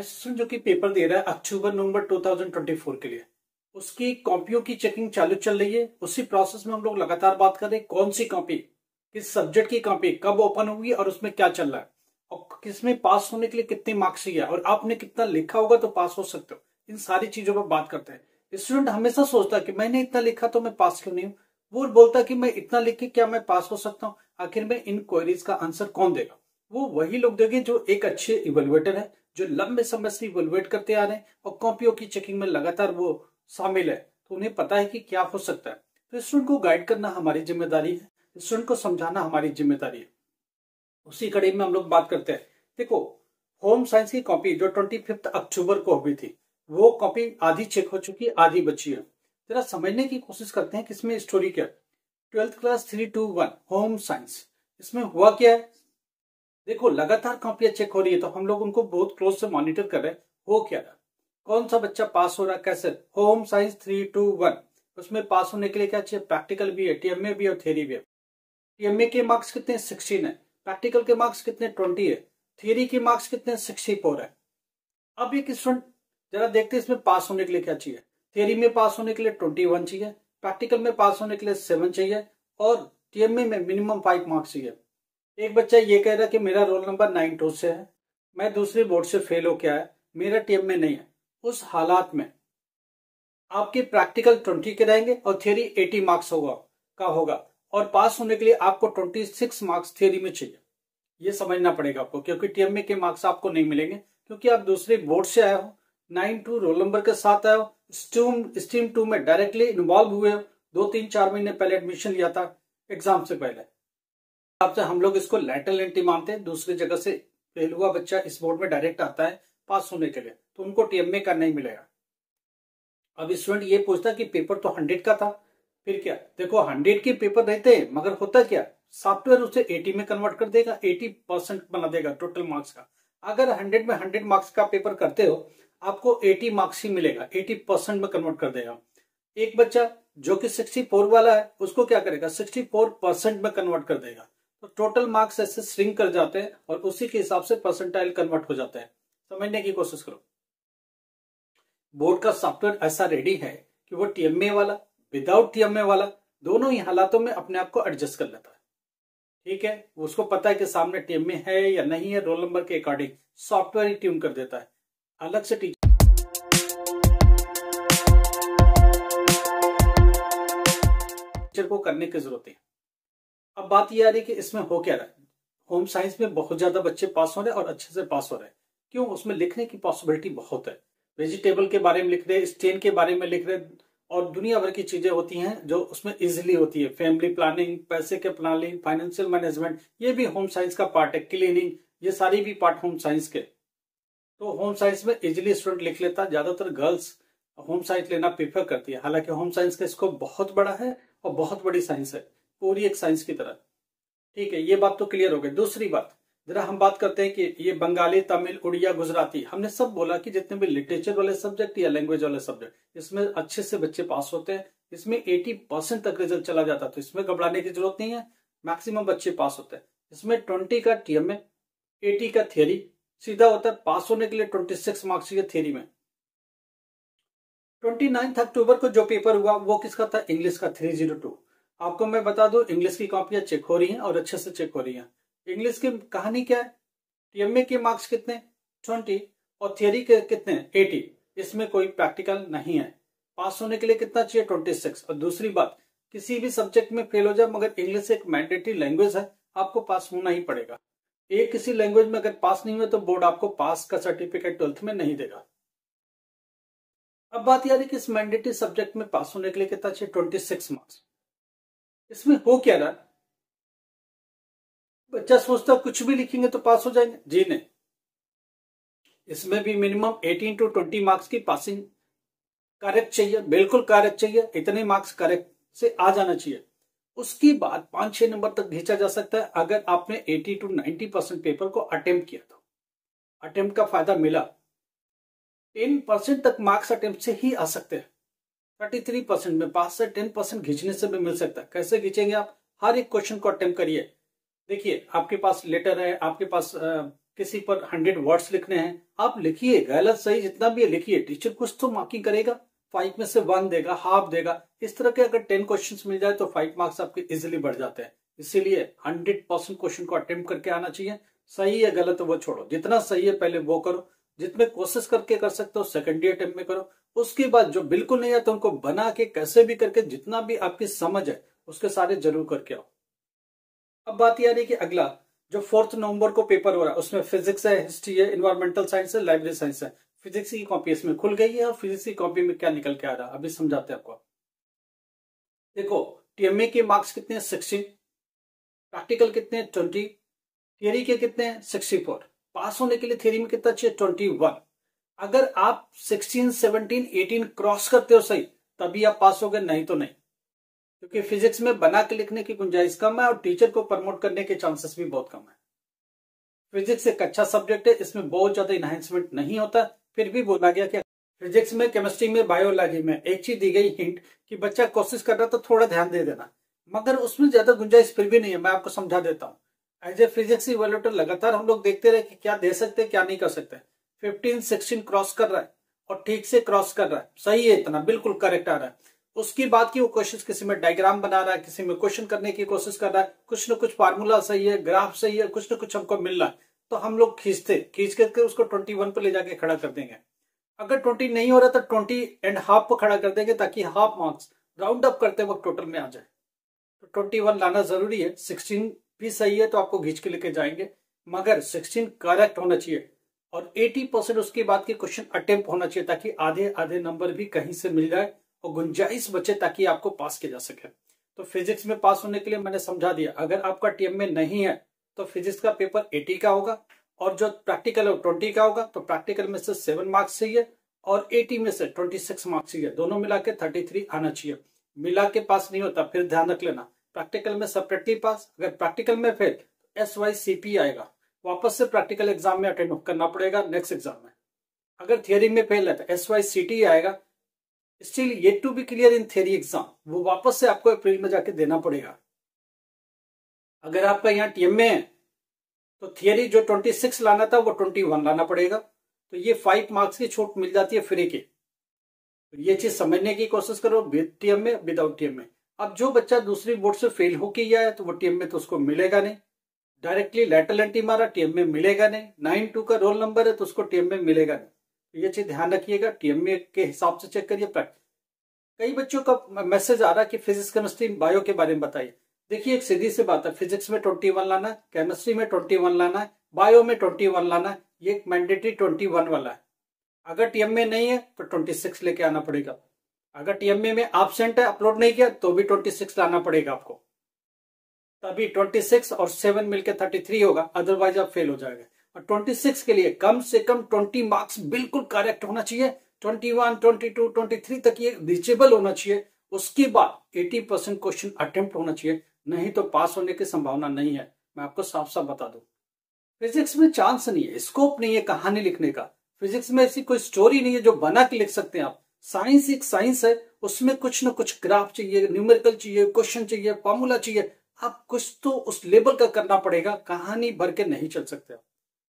Student जो कि paper दे रहा है अक्टूबर नवंबर 2024 के लिए, उसकी कॉपियों की चेकिंग चालू चल रही है। उसी प्रोसेस में हम लोग लगातार बात कर रहे हैं कौन सी कॉपी, किस सब्जेक्ट की कॉपी कब ओपन होगी और उसमें क्या चल रहा है और किसमें पास होने के लिए कितने मार्क्स चाहिए और आपने कितना लिखा होगा तो पास हो सकते हो। इन सारी चीजों पर बात करते हैं। स्टूडेंट हमेशा सोचता है कि मैंने इतना लिखा तो मैं पास क्यों नहीं हूं। वो बोलता है कि मैं इतना लिख के क्या मैं पास हो सकता हूँ। आखिर में इन क्वेरीज का आंसर कौन देगा? वो वही लोग देंगे जो एक अच्छे इवेल्युएटर है, जो लंबे समय से इवेल्युएट करते आ रहे हैं और कॉपियों की चेकिंग में लगातार वो शामिल है, तो उन्हें पता है कि क्या हो सकता है। तो स्टूडेंट को गाइड करना हमारी जिम्मेदारी है, स्टूडेंट को समझाना हमारी जिम्मेदारी है। उसी कड़ी में हम लोग बात करते हैं। देखो, होम साइंस की कॉपी जो 25 अक्टूबर को हुई थी, वो कॉपी आधी चेक हो चुकी है, आधी बची है। जरा समझने की कोशिश करते हैं कि इसमें स्टोरी क्या है। 12th क्लास 321 होम साइंस, इसमें हुआ क्या है। देखो, लगातार कॉपियां चेक हो रही है तो हम लोग उनको बहुत क्लोज से मॉनिटर कर रहे हैं। हो क्या रहा, कौन सा बच्चा पास हो रहा है, कैसे। होम साइंस 321, उसमें पास होने के लिए क्या चाहिए? प्रैक्टिकल भी है, टीएमए भी और थ्योरी भी है। टीएमए के मार्क्स कितने? 16 है। प्रैक्टिकल के मार्क्स कितने? 20 है। थ्योरी के मार्क्स कितने? 64 है। अब एक स्टूडेंट जरा देखते हैं इसमें पास होने के लिए क्या चाहिए। थ्योरी में पास होने के लिए 21 चाहिए, प्रैक्टिकल में पास होने के लिए 7 चाहिए और टीएमए में मिनिमम 5 मार्क्स चाहिए। एक बच्चा ये कह रहा है कि मेरा रोल नंबर 92 से है, मैं दूसरे बोर्ड से फेल हो गया है, मेरा टीएमए नहीं है। उस हालात में आपके प्रैक्टिकल 20 के रहेंगे और थ्योरी 80 मार्क्स होगा और पास होने के लिए आपको 26 मार्क्स थ्योरी में चाहिए। ये समझना पड़ेगा आपको, क्योंकि टीएमए के मार्क्स आपको नहीं मिलेंगे क्योंकि आप दूसरे बोर्ड से आए हो, 92 रोल नंबर के साथ आए हो, स्ट्रीम 2 में डायरेक्टली इन्वॉल्व हुए हो, 2-3-4 महीने पहले एडमिशन लिया था एग्जाम से पहले। आपसे हम लोग इसको लैटरल एंट्री मानते हैं। दूसरी जगह से फेल हुआ बच्चा इस बोर्ड में डायरेक्ट आता है पास होने के लिए, तो उनको टीएमए का नहीं मिलेगा। अब स्टूडेंट ये पूछता कि पेपर तो 100 का था, फिर क्या? देखो, 100 के पेपर रहते हैं मगर होता क्या, सॉफ्टवेयर उसे 80 में कन्वर्ट कर देगा, 80% बना देगा टोटल मार्क्स का। अगर 100 में 100 मार्क्स का पेपर करते हो, आपको 80 मार्क्स ही मिलेगा, 80% में कन्वर्ट कर देगा। एक बच्चा जो कि 64 वाला है, उसको क्या करेगा? 64% में कन्वर्ट कर देगा। तो टोटल मार्क्स ऐसे श्रिंक कर जाते हैं और उसी के हिसाब से परसेंटाइल कन्वर्ट हो जाता है। समझने की कोशिश करो। बोर्ड का सॉफ्टवेयर ऐसा रेडी है कि वो टीएमए वाला, विदाउट टीएमए वाला, दोनों ही हालातों में अपने आप को एडजस्ट कर लेता है। ठीक है, उसको पता है कि सामने टीएमए है या नहीं है, रोल नंबर के अकॉर्डिंग सॉफ्टवेयर ही ट्यून कर देता है। अलग से टीचर को करने की जरूरत है। अब बात यह आ रही है कि इसमें हो क्या रहा है। होम साइंस में बहुत ज्यादा बच्चे पास हो रहे हैं और अच्छे से पास हो रहे हैं। क्यों? उसमें लिखने की पॉसिबिलिटी बहुत है। वेजिटेबल के बारे में लिख रहे हैं, स्टेन के बारे में लिख रहे हैं और दुनिया भर की चीजें होती हैं जो उसमें इजिली होती है। फैमिली प्लानिंग, पैसे के प्लानिंग, फाइनेंशियल मैनेजमेंट, ये भी होम साइंस का पार्ट है। क्लीनिंग, ये सारी भी पार्ट होम साइंस के। तो होम साइंस में इजिली स्टूडेंट लिख लेता। ज्यादातर गर्ल्स होम साइंस लेना प्रीफर करती है। हालांकि होम साइंस का स्कोप बहुत बड़ा है और बहुत बड़ी साइंस है, पूरी एक साइंस की तरह। ठीक है, ये बात तो क्लियर हो गई। दूसरी बात, जरा हम बात करते हैं कि ये बंगाली, तमिल, उड़िया, गुजराती, हमने सब बोला कि जितने भी लिटरेचर वाले सब्जेक्ट या लैंग्वेज वाले सब्जेक्ट, इसमें अच्छे से बच्चे पास होते हैं। इसमें 80% तक रिजल्ट चला जाता है, तो इसमें घबराने की जरूरत नहीं है। मैक्सिमम बच्चे पास होते हैं। इसमें 20 का टीएमए, 80 का थियरी, सीधा होता है। पास होने के लिए 26 मार्क्स चाहिए थियरी में। 29 अक्टूबर को जो पेपर हुआ वो किसका था? इंग्लिश का 302। आपको मैं बता दूं, इंग्लिश की कॉपियां चेक हो रही हैं और अच्छे से चेक हो रही हैं। इंग्लिश की कहानी क्या है? टीएमए के मार्क्स कितने? 20 और थियरी के कितने? 80। इसमें कोई प्रैक्टिकल नहीं है। पास होने के लिए कितना चाहिए? 26। और दूसरी बात, किसी भी सब्जेक्ट में फेल हो जाए मगर इंग्लिश एक मैंडेटरी लैंग्वेज है, आपको पास होना ही पड़ेगा। एक किसी लैंग्वेज में अगर पास नहीं हुए तो बोर्ड आपको पास का सर्टिफिकेट 12th में नहीं देगा। अब बात यह है कि इस मैंडेटरी सब्जेक्ट में पास होने के लिए कितना चाहिए? 26 मार्क्स। इसमें हो क्या रहा, बच्चा सोचता कुछ भी लिखेंगे तो पास हो जाएंगे। जी नहीं, इसमें भी मिनिमम 18 to 20 मार्क्स की पासिंग करेक्ट चाहिए, बिल्कुल करेक्ट चाहिए। इतने मार्क्स करेक्ट से आ जाना चाहिए। उसके बाद 5-6 नंबर तक खींचा जा सकता है अगर आपने 80 to 90% पेपर को अटेम्प्ट किया। तो अटेम्प्ट का फायदा मिला। 10% तक मार्क्स अटेम्प्ट से ही आ सकते हैं। 33% में 5 से 10% खींचने से भी मिल सकता है। कैसे खींचेंगे आप? हर एक क्वेश्चन को अटेम्प्ट करिए। देखिए, आपके पास लेटर है, आपके पास किसी पर 100 वर्ड्स लिखने हैं, आप लिखिए, गलत सही जितना भी है लिखिए, टीचर कुछ तो मार्किंग करेगा, 5 में से 1 देगा, हाफ देगा। इस तरह के अगर 10 क्वेश्चंस मिल जाए तो 5 मार्क्स आपके इजिली बढ़ जाते हैं। इसीलिए 100% क्वेश्चन को अटेम्प्ट करके आना चाहिए। सही है गलत है वो छोड़ो, जितना सही है पहले वो करो, जितने कोशिश करके कर सकते हो सेकेंडरी अटेम्प्ट में करो। उसके बाद जो बिल्कुल नहीं आता उनको बना के कैसे भी करके जितना भी आपकी समझ है उसके सारे जरूर करके आओ। अब बात यह आ रही कि अगला जो 4 नवंबर को पेपर हो रहा है उसमें फिजिक्स है, हिस्ट्री है, इन्वायरमेंटल साइंस है, लाइब्रेरी साइंस है। फिजिक्स की कॉपी इसमें खुल गई है और फिजिक्स की कॉपी में क्या निकल के आ रहा है अभी समझाते हैं आपको। देखो टीएमए के मार्क्स कितने हैं 16, प्रैक्टिकल कितने हैं 20, थियरी के कितने हैं 64। पास होने के लिए थियरी में कितना चाहिए 21। अगर आप 16, 17, 18 क्रॉस करते हो सही तभी आप पास हो गए, नहीं तो नहीं, क्योंकि फिजिक्स में बना के लिखने की गुंजाइश कम है और टीचर को प्रमोट करने के चांसेस भी बहुत कम है। फिजिक्स एक अच्छा सब्जेक्ट है, इसमें बहुत ज्यादा इनहेंसमेंट नहीं होता, फिर भी बोला गया कि फिजिक्स में, केमिस्ट्री में, बायोलॉजी में एक चीज दी गई हिंट कि बच्चा कोशिश कर रहा तो थोड़ा ध्यान दे देना, मगर उसमें ज्यादा गुंजाइश फिर भी नहीं है। मैं आपको समझा देता हूँ। एज ए फिजिक्स इवैल्यूएटर लगातार हम लोग देखते रहे कि क्या दे सकते क्या नहीं कर सकते। 15, 16 क्रॉस कर रहा है और ठीक से क्रॉस कर रहा है, सही है, इतना बिल्कुल करेक्ट आ रहा है। उसकी बात की वो कोशिश किसी में डायग्राम बना रहा है, किसी में क्वेश्चन करने की कोशिश कर रहा है, कुछ न कुछ फार्मूला सही है, ग्राफ सही है, कुछ न कुछ हमको मिल रहा है, तो हम लोग खींच करके उसको 21 पे ले जाके खड़ा कर देंगे। अगर 20 नहीं हो रहा तो 20.5 पे खड़ा कर देंगे ताकि हाफ मार्क्स राउंड अप करते वक्त टोटल में आ जाए। तो 21 लाना जरूरी है। 16 भी सही है तो आपको खींच के लेके जाएंगे, मगर 16 करेक्ट होना चाहिए और 80% उसके बाद के क्वेश्चन अटेम्प्ट होना चाहिए ताकि आधे आधे नंबर भी कहीं से मिल जाए और गुंजाइश बचे ताकि आपको पास किया जा सके। तो फिजिक्स में पास होने के लिए मैंने समझा दिया। अगर आपका टीएम में नहीं है तो फिजिक्स का पेपर 80 का होगा और जो प्रैक्टिकल है 20 का होगा। तो प्रैक्टिकल में से 7 मार्क्स चाहिए और 80 में से 26 मार्क्स चाहिए, दोनों मिला के 33 आना चाहिए। मिला के पास नहीं होता फिर ध्यान रख लेना, प्रैक्टिकल में सेपरेटली पास, अगर प्रैक्टिकल में फेल तो SYCP आएगा, वापस से प्रैक्टिकल एग्जाम में अटेंड करना पड़ेगा नेक्स्ट एग्जाम में। अगर थियरी में फेल है तो SYCT आएगा, still yet to be clear in theory exam, वो वापस से आपको अप्रैल में जाके देना पड़ेगा। अगर आपका यहाँ टीएम में है तो थियरी जो 26 लाना था वो 21 लाना पड़ेगा, तो ये 5 मार्क्स की छूट मिल जाती है फ्री की। तो ये चीज समझने की कोशिश करो विद टीएम में, विदाउट टीएम में। अब जो बच्चा दूसरी बोर्ड से फेल होके गया है तो वो टीएम में तो उसको मिलेगा नहीं, डायरेक्टली लैटरल एंट्री मारा टीएम में मिलेगा नहीं, 92 का रोल नंबर है तो उसको टीएम में मिलेगा नहीं। तो ये चीज ध्यान रखिएगा, टीएम में के हिसाब से चेक करिए। कई बच्चों का मैसेज आ रहा है कि फिजिक्स, केमिस्ट्री, बायो के बारे में बताइए। देखिए एक सीधी सी बात है, फिजिक्स में 21 लाना है, केमिस्ट्री में 21 लाना है, बायो में 21 लाना है, ये मैंडेटरी 21 वाला है। अगर टीएमए नहीं है तो 26 लेके आना पड़ेगा। अगर टीएमए में एब्सेंट है, अपलोड नहीं किया, तो भी 26 लाना पड़ेगा आपको, तभी 26 और 7 मिलकर 33 होगा, अदरवाइज आप फेल हो जाएगा। और 26 के लिए कम से कम 20 मार्क्स बिल्कुल करेक्ट होना चाहिए, 21, 22, 23 तक ये रीचेबल होना चाहिए। उसके बाद 80% क्वेश्चन अटेम्प्ट होना चाहिए, नहीं तो पास होने की संभावना नहीं है। मैं आपको साफ साफ बता दूं, फिजिक्स में चांस नहीं है, स्कोप नहीं है कहानी लिखने का। फिजिक्स में ऐसी कोई स्टोरी नहीं है जो बना के लिख सकते हैं आप। साइंस एक साइंस है, उसमें कुछ ना कुछ ग्राफ चाहिए, न्यूमेरिकल चाहिए, क्वेश्चन चाहिए, फॉर्मूला चाहिए, आप कुछ तो उस लेवल का करना पड़ेगा, कहानी भर के नहीं चल सकते आप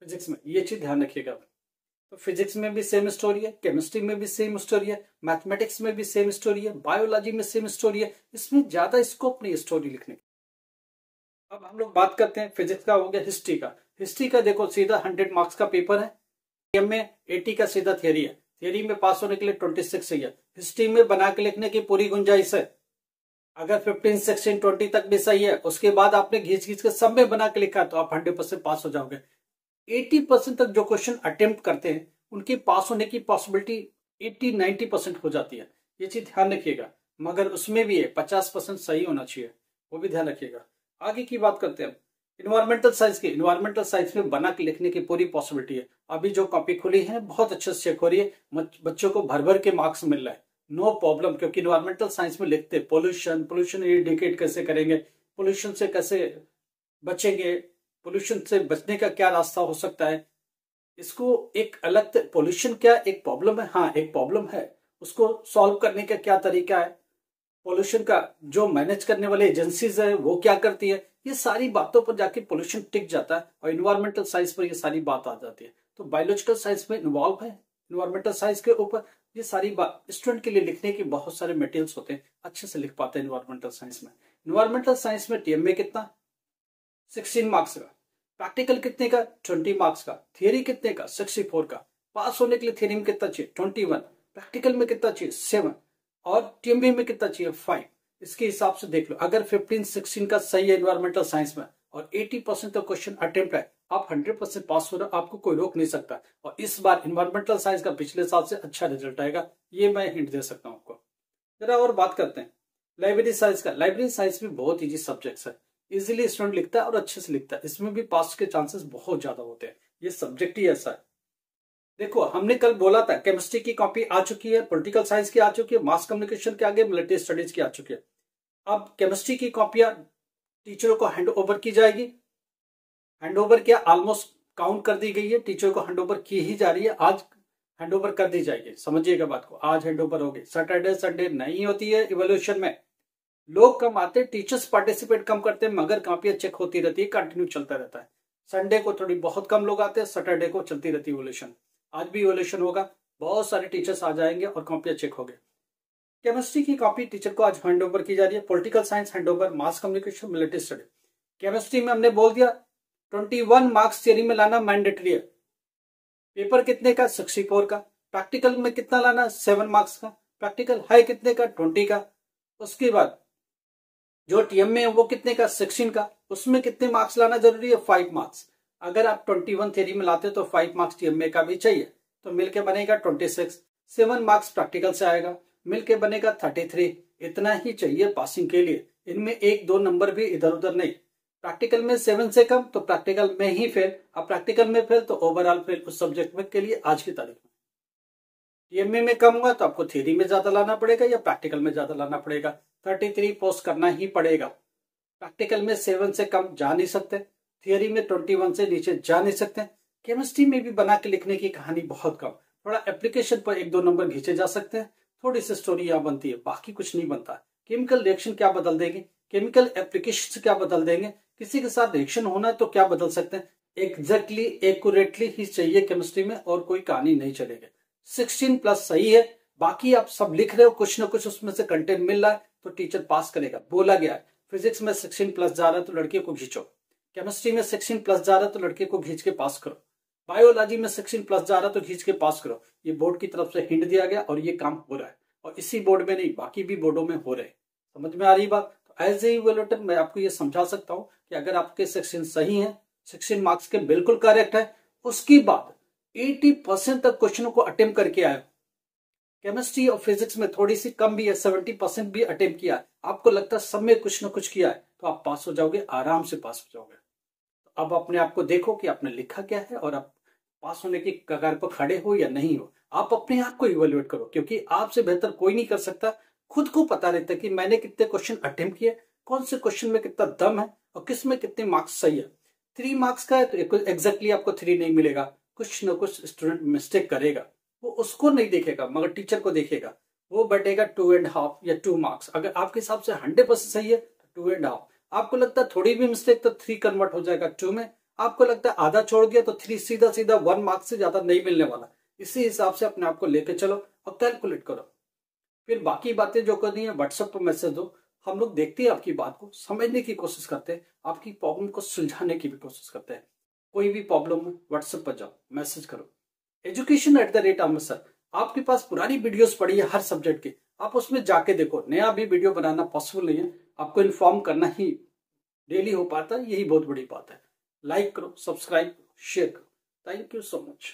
फिजिक्स में, ये चीज ध्यान रखिएगा। तो फिजिक्स में भी सेम स्टोरी है, केमिस्ट्री में भी सेम स्टोरी है, मैथमेटिक्स में भी सेम स्टोरी है, बायोलॉजी में सेम स्टोरी है, इसमें ज्यादा स्कोप नहीं है स्टोरी लिखने की। अब हम लोग बात करते हैं फिजिक्स का, हो गया हिस्ट्री का। हिस्ट्री का देखो सीधा 100 मार्क्स का पेपर है, टीएम में 80 का सीधा थियरी है, थियरी में पास होने के लिए 26 चाहिए, हिस्ट्री में बना के लिखने की पूरी गुंजाइश है। अगर 15, 16, 20 तक भी सही है, उसके बाद आपने घींच घींच के सब में बना के लिखा तो आप 100% पास हो जाओगे। 80% तक जो क्वेश्चन अटेम्प्ट करते हैं उनकी पास होने की पॉसिबिलिटी 80-90% हो जाती है, ये चीज ध्यान रखिएगा। मगर उसमें भी है 50% सही होना चाहिए, वो भी ध्यान रखिएगा। आगे की बात करते हैं इन्वायरमेंटल साइंस की। इन्वायरमेंटल साइंस में बना के लिखने की पूरी पॉसिबिलिटी है। अभी जो कॉपी खुली है बहुत अच्छे से चेक हो रही है, बच्चों को भर भर के मार्क्स मिल रहा है, नो प्रॉब्लम। क्योंकि इन्वायरमेंटल साइंस में लिखते पोल्यूशन इंडिकेट कैसे करेंगे, पोल्यूशन से कैसे बचेंगे, पोल्यूशन से बचने का क्या रास्ता हो सकता है, इसको एक अलग पोल्यूशन क्या एक प्रॉब्लम है, हाँ एक प्रॉब्लम है, उसको सॉल्व करने का क्या तरीका है, पोल्यूशन का जो मैनेज करने वाली एजेंसीज है वो क्या करती है, ये सारी बातों पर जाके पोल्यूशन टिक जाता है और इन्वायरमेंटल साइंस पर ये सारी बात आ जाती है। तो बायोलॉजिकल साइंस में इन्वॉल्व है, इन्वायरमेंटल साइंस के ऊपर ये सारी बात स्टूडेंट के लिए लिखने के बहुत सारे मटेरियल्स होते हैं, अच्छे से लिख पाते हैं इन्वायरमेंटल साइंस में। इन्वायरमेंटल साइंस में टीएमए कितना 16 मार्क्स का, प्रैक्टिकल कितने का 20 मार्क्स का, थियरी कितने का 64 का, पास होने के लिए थियरी में कितना चाहिए 21, प्रैक्टिकल में कितना चाहिए 7 और टीएमबी में कितना चाहिए 5। इसके हिसाब से देख लो, अगर 15-16 का सही है इन्वायरमेंटल साइंस में और 80% का क्वेश्चन अटेम्प्ट है, आप 100% पास हो रहे हो, आपको कोई रोक नहीं सकता। और इस बार इन्वायरमेंटल साइंस का पिछले साल से अच्छा रिजल्ट आएगा, ये मैं हिंट दे सकता हूँ आपको। जरा और बात करते हैं लाइब्रेरी साइंस का। लाइब्रेरी साइंस भी बहुत इजी सब्जेक्ट है, इजीली स्टूडेंट लिखता है और अच्छे से लिखता है, इसमें भी पास के चांसेस बहुत ज्यादा होते हैं, ये सब्जेक्ट ही ऐसा है। देखो हमने कल बोला था केमिस्ट्री की कॉपी आ चुकी है, पॉलिटिकल साइंस की आ चुकी है, मास कम्युनिकेशन के आगे मिलिट्री स्टडीज की आ चुकी है। अब केमिस्ट्री की कॉपियां टीचरों को हैंड ओवर की जाएगी। हैंड ओवर क्या ऑलमोस्ट काउंट कर दी गई है, टीचर को हैंड ओवर की ही जा रही है, आज हैंड ओवर कर दी जाएगी, समझिएगा बात को, आज हैंड ओवर होगी। सैटरडे संडे नहीं होती है इवोल्यूशन में, लोग कम आते, टीचर्स पार्टिसिपेट कम करते हैं, मगर कॉपियां चेक होती रहती है, कंटिन्यू चलता रहता है। संडे को थोड़ी बहुत कम लोग आते हैं, सैटरडे को चलती रहती है इवोल्यूशन। आज भी इवोल्यूशन होगा, बहुत सारे टीचर्स आ जाएंगे और कॉपियां चेक होंगे। केमिस्ट्री की कॉपी टीचर को आज हैंड ओवर की जा रही है, political science hand over, mass communication, military study. Chemistry में हमने बोल दिया 21 मार्क्स थियरी में लाना मैंडेटरी है, पेपर कितने का 64 का, प्रैक्टिकल में कितना लाना 7 मार्क्स का, प्रैक्टिकल है कितने का 20 का। उसके बाद जो टीएम में है वो कितने का 16 का, उसमें कितने मार्क्स लाना जरूरी है 5 मार्क्स। अगर आप 21 थियरी में लाते तो 5 मार्क्स टीएमए का भी चाहिए, तो मिलके बनेगा 26, 7 मार्क्स प्रैक्टिकल से आएगा, मिलके बनेगा 33। इतना ही चाहिए पासिंग के लिए, इनमें 1-2 नंबर भी इधर उधर नहीं। प्रैक्टिकल में 7 से कम तो प्रैक्टिकल में ही फेल, अब प्रैक्टिकल में फेल तो ओवरऑल फेल उस सब्जेक्ट में के लिए आज की तारीख में। टीएमए में कम हुआ तो आपको थियरी में ज्यादा लाना पड़ेगा या प्रैक्टिकल में ज्यादा लाना पड़ेगा, 33 पोस्ट करना ही पड़ेगा। प्रैक्टिकल में 7 से कम जा नहीं सकते, थियरी में 21 से नीचे जा नहीं सकते। केमिस्ट्री में भी बना के लिखने की कहानी बहुत कम, थोड़ा एप्लीकेशन पर 1-2 नंबर खींचे जा सकते हैं, थोड़ी सी स्टोरी यहाँ बनती है, बाकी कुछ नहीं बनता। केमिकल रिएक्शन क्या बदल देंगे, केमिकल एप्लीकेशन क्या बदल देंगे, किसी के साथ रिएक्शन होना है तो क्या बदल सकते हैं, एग्जैक्टली एक्यूरेटली ही चाहिए केमिस्ट्री में, और कोई कहानी नहीं चलेगी। 16+ सही है, बाकी आप सब लिख रहे हो, कुछ ना कुछ उसमें से कंटेंट मिल रहा है तो टीचर पास करेगा, बोला गया है। फिजिक्स में 16+ जा रहा है तो लड़के को खींचो, केमिस्ट्री में 16+ जा रहा है तो लड़के को खींच के पास करो, बायोलॉजी में 16+ जा रहा है तो खींच के पास करो। ये बोर्ड की तरफ से हिंट दिया गया और ये काम हो रहा है, और इसी बोर्ड में नहीं बाकी भी बोर्डों में हो रहे हैं। समझ में आ रही बात? तो एज ए इवैल्यूएटर मैं आपको ये समझा सकता हूँ कि अगर आपके 16 सही है, 16 मार्क्स के बिल्कुल करेक्ट है, उसके बाद 80% तक क्वेश्चनों को अटेम्प्ट करके आए, केमिस्ट्री और फिजिक्स में थोड़ी सी कम भी है, 70% भी अटेम्प्ट किया है, आपको लगता है सब में कुछ ना कुछ किया है, तो आप पास हो जाओगे, आराम से पास हो जाओगे। तो अब अपने आप को देखो कि आपने लिखा क्या है और आप पास होने की कगार पर खड़े हो या नहीं हो। आप अपने आप को इवैल्यूएट करो, क्योंकि आपसे बेहतर कोई नहीं कर सकता। खुद को पता रहता है कि मैंने कितने क्वेश्चन अटेम्प्ट किए, कौन से क्वेश्चन में कितना दम है और किस में कितने मार्क्स सही है। 3 मार्क्स का है तो एग्जैक्टली आपको 3 नहीं मिलेगा, कुछ ना कुछ स्टूडेंट मिस्टेक करेगा, वो उसको नहीं देखेगा मगर टीचर को देखेगा, वो बैठेगा 2.5 या 2 मार्क्स। अगर आपके हिसाब से 100% सही है तो 2.5, आपको लगता है थोड़ी भी मिस्टेक तो 3 कन्वर्ट हो जाएगा 2 में, आपको लगता है आधा छोड़ गया तो 3 सीधा सीधा 1 मार्क्स से ज्यादा नहीं मिलने वाला। इसी हिसाब से अपने आप को लेकर चलो और कैलकुलेट करो। फिर बाकी बातें जो करनी है व्हाट्सएप पर मैसेज दो, हम लोग देखते हैं आपकी बात को, समझने की कोशिश करते हैं, आपकी प्रॉब्लम को सुलझाने की भी कोशिश करते हैं। कोई भी प्रॉब्लम हो व्हाट्सएप पर जाओ, मैसेज करो। education@amritsar, आपके पास पुरानी वीडियोस पड़ी है हर सब्जेक्ट की, आप उसमें जाके देखो। नया भी वीडियो बनाना पॉसिबल नहीं है, आपको इन्फॉर्म करना ही डेली हो पाता है, यही बहुत बड़ी बात है। लाइक करो, सब्सक्राइब करो, शेयर करो। Thank you so much.